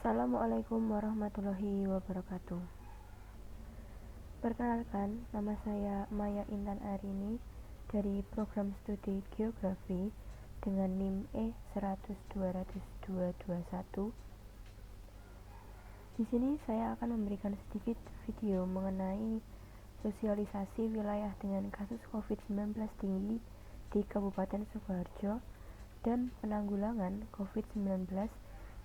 Assalamualaikum warahmatullahi wabarakatuh. Perkenalkan, nama saya Maya Intan Arini dari program studi Geografi dengan NIM E100-200-221. Di sini saya akan memberikan sedikit video mengenai sosialisasi wilayah dengan kasus COVID-19 tinggi di Kabupaten Sukoharjo dan penanggulangan COVID-19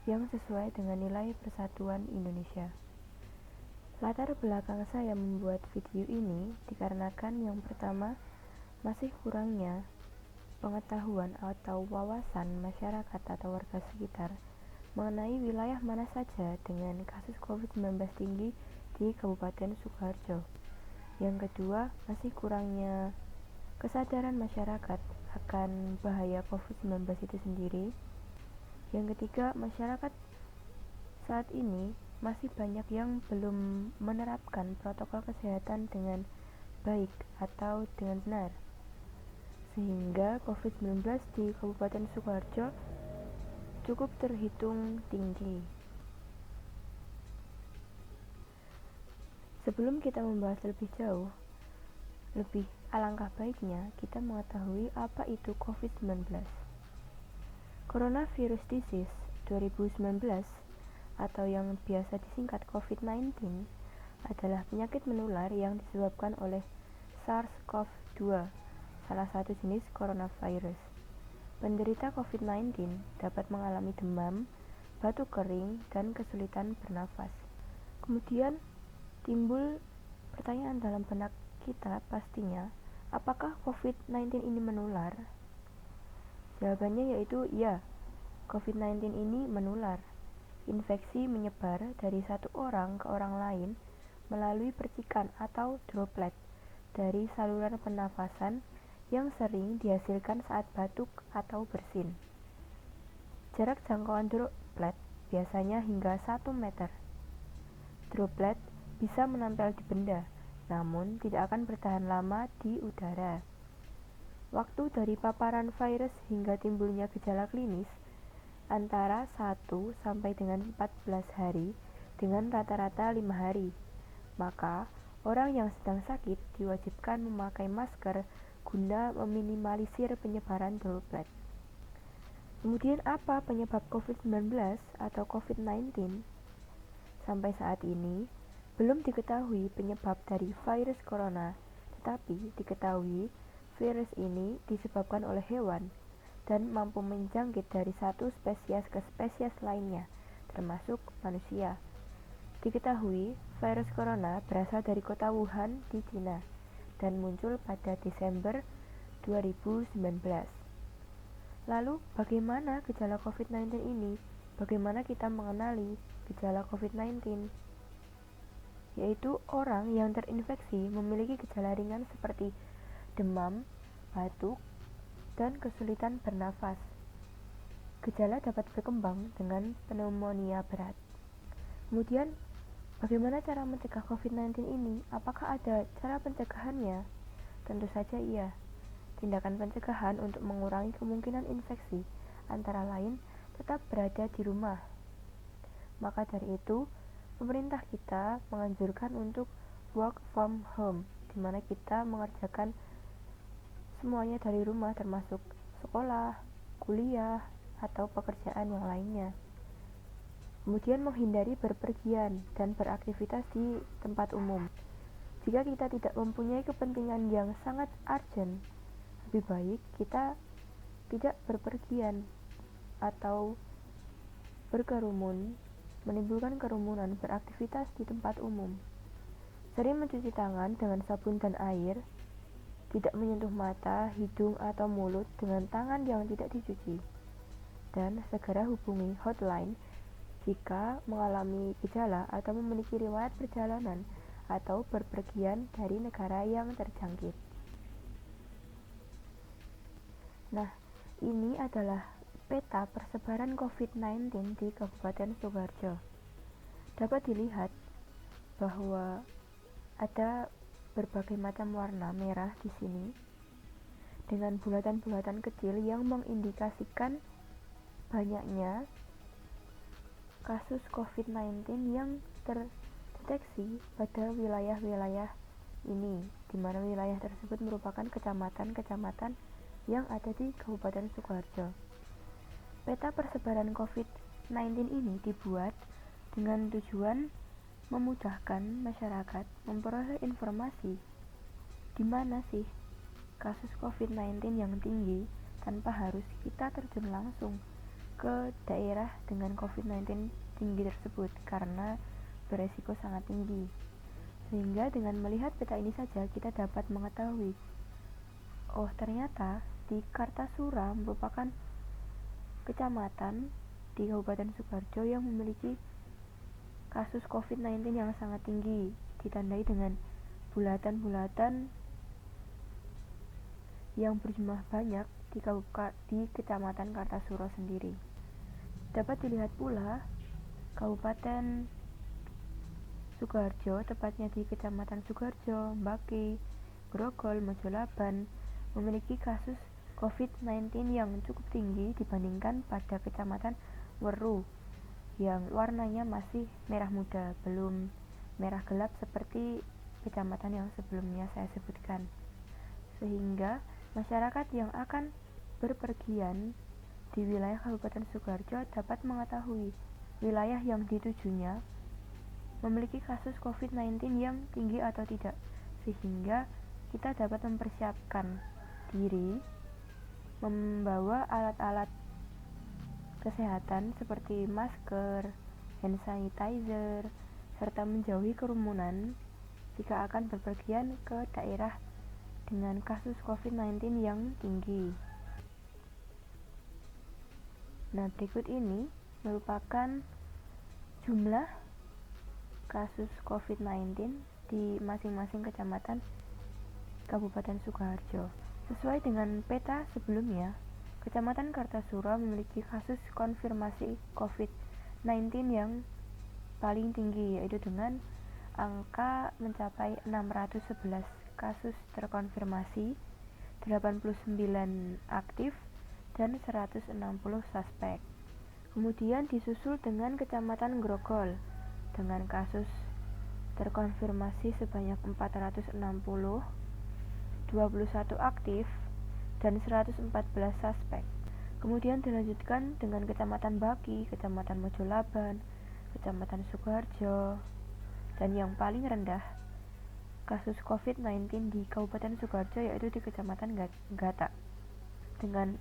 yang sesuai dengan nilai Persatuan Indonesia. Latar belakang saya membuat video ini dikarenakan yang pertama, masih kurangnya pengetahuan atau wawasan masyarakat atau warga sekitar mengenai wilayah mana saja dengan kasus COVID-19 tinggi di Kabupaten Sukoharjo. Yang kedua, masih kurangnya kesadaran masyarakat akan bahaya COVID-19 itu sendiri. Yang ketiga, masyarakat saat ini masih banyak yang belum menerapkan protokol kesehatan dengan baik atau dengan benar, sehingga COVID-19 di Kabupaten Sukoharjo cukup terhitung tinggi. Sebelum kita membahas lebih jauh, alangkah baiknya kita mengetahui apa itu COVID-19. Coronavirus Disease 2019 atau yang biasa disingkat COVID-19 adalah penyakit menular yang disebabkan oleh SARS-CoV-2, salah satu jenis coronavirus. Penderita COVID-19 dapat mengalami demam, batuk kering, dan kesulitan bernafas. Kemudian timbul pertanyaan dalam benak kita pastinya, apakah COVID-19 ini menular? Jawabannya yaitu ya, COVID-19 ini menular. Infeksi menyebar dari satu orang ke orang lain melalui percikan atau droplet dari saluran pernafasan yang sering dihasilkan saat batuk atau bersin. Jarak jangkauan droplet biasanya hingga 1 meter. Droplet bisa menempel di benda, namun tidak akan bertahan lama di udara. Waktu dari paparan virus hingga timbulnya gejala klinis antara 1 sampai dengan 14 hari dengan rata-rata 5 hari. Maka, orang yang sedang sakit diwajibkan memakai masker guna meminimalisir penyebaran droplet. Kemudian apa penyebab COVID-19 atau COVID-19? Sampai saat ini, belum diketahui penyebab dari virus corona, tetapi diketahui virus ini disebabkan oleh hewan dan mampu menjangkit dari satu spesies ke spesies lainnya, termasuk manusia. Diketahui virus corona berasal dari kota Wuhan di Cina dan muncul pada Desember 2019. Lalu, bagaimana gejala COVID-19 ini? Bagaimana kita mengenali gejala COVID-19? Yaitu orang yang terinfeksi memiliki gejala ringan seperti demam, batuk, dan kesulitan bernafas. Gejala dapat berkembang dengan pneumonia berat. Kemudian, bagaimana cara mencegah COVID-19 ini? Apakah ada cara pencegahannya? Tentu saja iya. Tindakan pencegahan untuk mengurangi kemungkinan infeksi antara lain tetap berada di rumah. Maka dari itu, pemerintah kita menganjurkan untuk work from home, di mana kita mengerjakan semuanya dari rumah termasuk sekolah, kuliah, atau pekerjaan yang lainnya. Kemudian menghindari berpergian dan beraktivitas di tempat umum. Jika kita tidak mempunyai kepentingan yang sangat urgent, lebih baik kita tidak berpergian atau berkerumun, menimbulkan kerumunan beraktivitas di tempat umum. Sering mencuci tangan dengan sabun dan air, tidak menyentuh mata, hidung, atau mulut dengan tangan yang tidak dicuci, dan segera hubungi hotline jika mengalami gejala atau memiliki riwayat perjalanan atau berpergian dari negara yang terjangkit. Nah, ini adalah peta persebaran COVID-19 di Kabupaten Sukoharjo. Dapat dilihat bahwa ada berbagai macam warna merah di sini dengan bulatan-bulatan kecil yang mengindikasikan banyaknya kasus COVID-19 yang terdeteksi pada wilayah-wilayah ini, di mana wilayah tersebut merupakan kecamatan-kecamatan yang ada di Kabupaten Sukoharjo. Peta persebaran COVID-19 ini dibuat dengan tujuan memudahkan masyarakat memperoleh informasi di mana sih kasus COVID-19 yang tinggi tanpa harus kita terjun langsung ke daerah dengan COVID-19 tinggi tersebut karena beresiko sangat tinggi. Sehingga dengan melihat peta ini saja kita dapat mengetahui, oh ternyata di Kartasura merupakan kecamatan di Kabupaten Sukoharjo yang memiliki kasus COVID-19 yang sangat tinggi, ditandai dengan bulatan-bulatan yang berjumlah banyak di Kecamatan Kartasura sendiri. Dapat dilihat pula Kabupaten Sukoharjo, tepatnya di Kecamatan Sukoharjo, Mbaki, Grogol, Mojolaban, memiliki kasus COVID-19 yang cukup tinggi dibandingkan pada Kecamatan Weru yang warnanya masih merah muda, belum merah gelap seperti kecamatan yang sebelumnya saya sebutkan. Sehingga masyarakat yang akan berpergian di wilayah Kabupaten Sukoharjo dapat mengetahui wilayah yang ditujunya memiliki kasus COVID-19 yang tinggi atau tidak, sehingga kita dapat mempersiapkan diri membawa alat-alat kesehatan seperti masker, hand sanitizer, serta menjauhi kerumunan jika akan berpergian ke daerah dengan kasus COVID-19 yang tinggi. Nah, berikut ini merupakan jumlah kasus COVID-19 di masing-masing kecamatan Kabupaten Sukoharjo. Sesuai dengan peta sebelumnya, Kecamatan Kartasura memiliki kasus konfirmasi COVID-19 yang paling tinggi, yaitu dengan angka mencapai 611 kasus terkonfirmasi, 89 aktif, dan 160 suspek. Kemudian disusul dengan Kecamatan Grogol dengan kasus terkonfirmasi sebanyak 460, 21 aktif, dan 114 suspek. Kemudian dilanjutkan dengan Kecamatan Baki, Kecamatan Mojolaban, Kecamatan Sukoharjo, dan yang paling rendah kasus COVID-19 di Kabupaten Sukoharjo yaitu di Kecamatan Gata dengan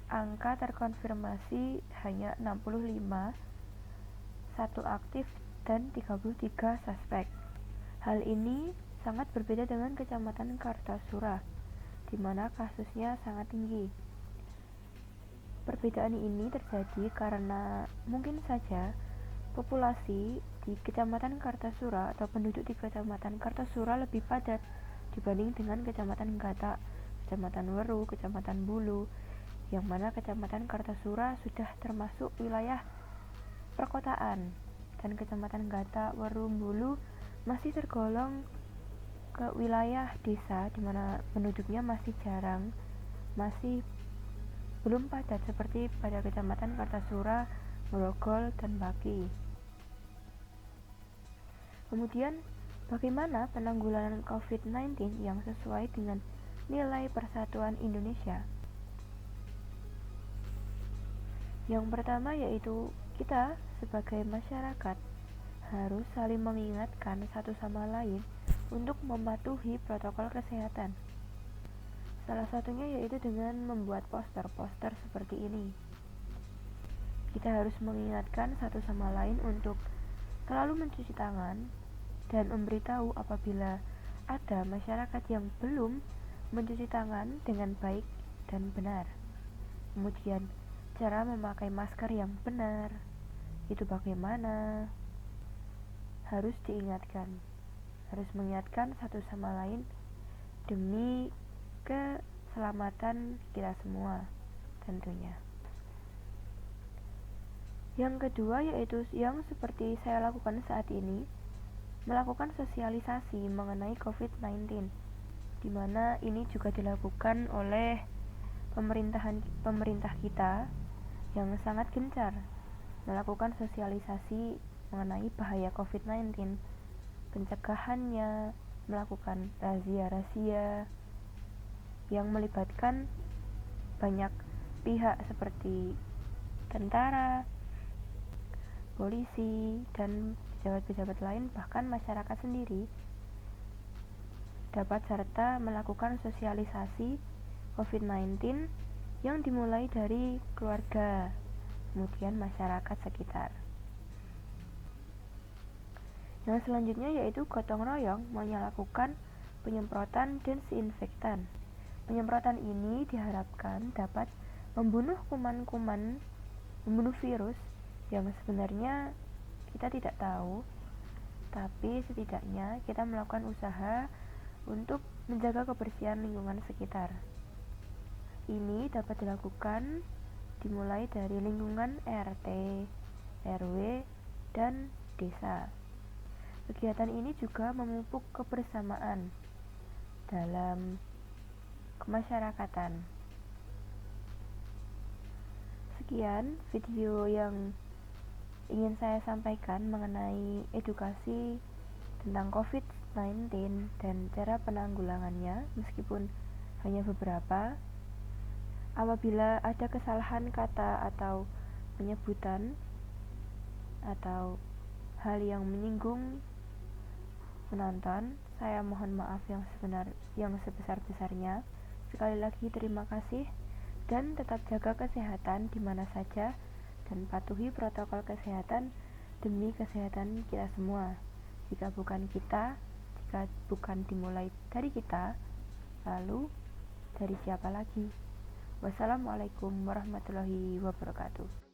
angka terkonfirmasi hanya 65, 1 aktif, dan 33 suspek. Hal ini sangat berbeda dengan Kecamatan Kartasura, di mana kasusnya sangat tinggi. Perbedaan ini terjadi karena mungkin saja populasi di Kecamatan Kartasura atau penduduk di Kecamatan Kartasura lebih padat dibanding dengan Kecamatan Gata, Kecamatan Weru, Kecamatan Bulu, yang mana Kecamatan Kartasura sudah termasuk wilayah perkotaan dan Kecamatan Gata, Weru, Bulu masih tergolong ke wilayah desa di mana penduduknya masih jarang, masih belum padat seperti pada Kecamatan Kartasura, Grogol, dan Baki. Kemudian, bagaimana penanggulangan COVID-19 yang sesuai dengan nilai Persatuan Indonesia? Yang pertama yaitu kita sebagai masyarakat harus saling mengingatkan satu sama lain untuk mematuhi protokol kesehatan. Salah satunya yaitu dengan membuat poster-poster seperti ini. Kita harus mengingatkan satu sama lain untuk selalu mencuci tangan dan memberitahu apabila ada masyarakat yang belum mencuci tangan dengan baik dan benar. Kemudian, cara memakai masker yang benar itu bagaimana? Harus diingatkan, harus mengingatkan satu sama lain demi keselamatan kita semua tentunya. Yang kedua yaitu yang seperti saya lakukan saat ini, melakukan sosialisasi mengenai COVID-19, di mana ini juga dilakukan oleh pemerintah kita yang sangat gencar melakukan sosialisasi mengenai bahaya COVID-19, pencegahannya, melakukan razia-razia yang melibatkan banyak pihak seperti tentara, polisi, dan pejabat-pejabat lain, bahkan masyarakat sendiri dapat serta melakukan sosialisasi COVID-19 yang dimulai dari keluarga, kemudian masyarakat sekitar. Yang selanjutnya yaitu gotong royong melakukan penyemprotan desinfektan. Penyemprotan ini diharapkan dapat membunuh kuman-kuman, membunuh virus yang sebenarnya kita tidak tahu, tapi setidaknya kita melakukan usaha untuk menjaga kebersihan lingkungan sekitar. Ini dapat dilakukan dimulai dari lingkungan RT, RW, dan desa. Kegiatan ini juga memupuk kebersamaan dalam kemasyarakatan. Sekian video yang ingin saya sampaikan mengenai edukasi tentang COVID-19 dan cara penanggulangannya, meskipun hanya beberapa. Apabila ada kesalahan kata atau penyebutan atau hal yang menyinggung penonton, saya mohon maaf yang sebesar-besarnya. Sekali lagi terima kasih, dan tetap jaga kesehatan di mana saja dan patuhi protokol kesehatan demi kesehatan kita semua. Jika bukan dimulai dari kita, lalu dari siapa lagi? Wassalamualaikum warahmatullahi wabarakatuh.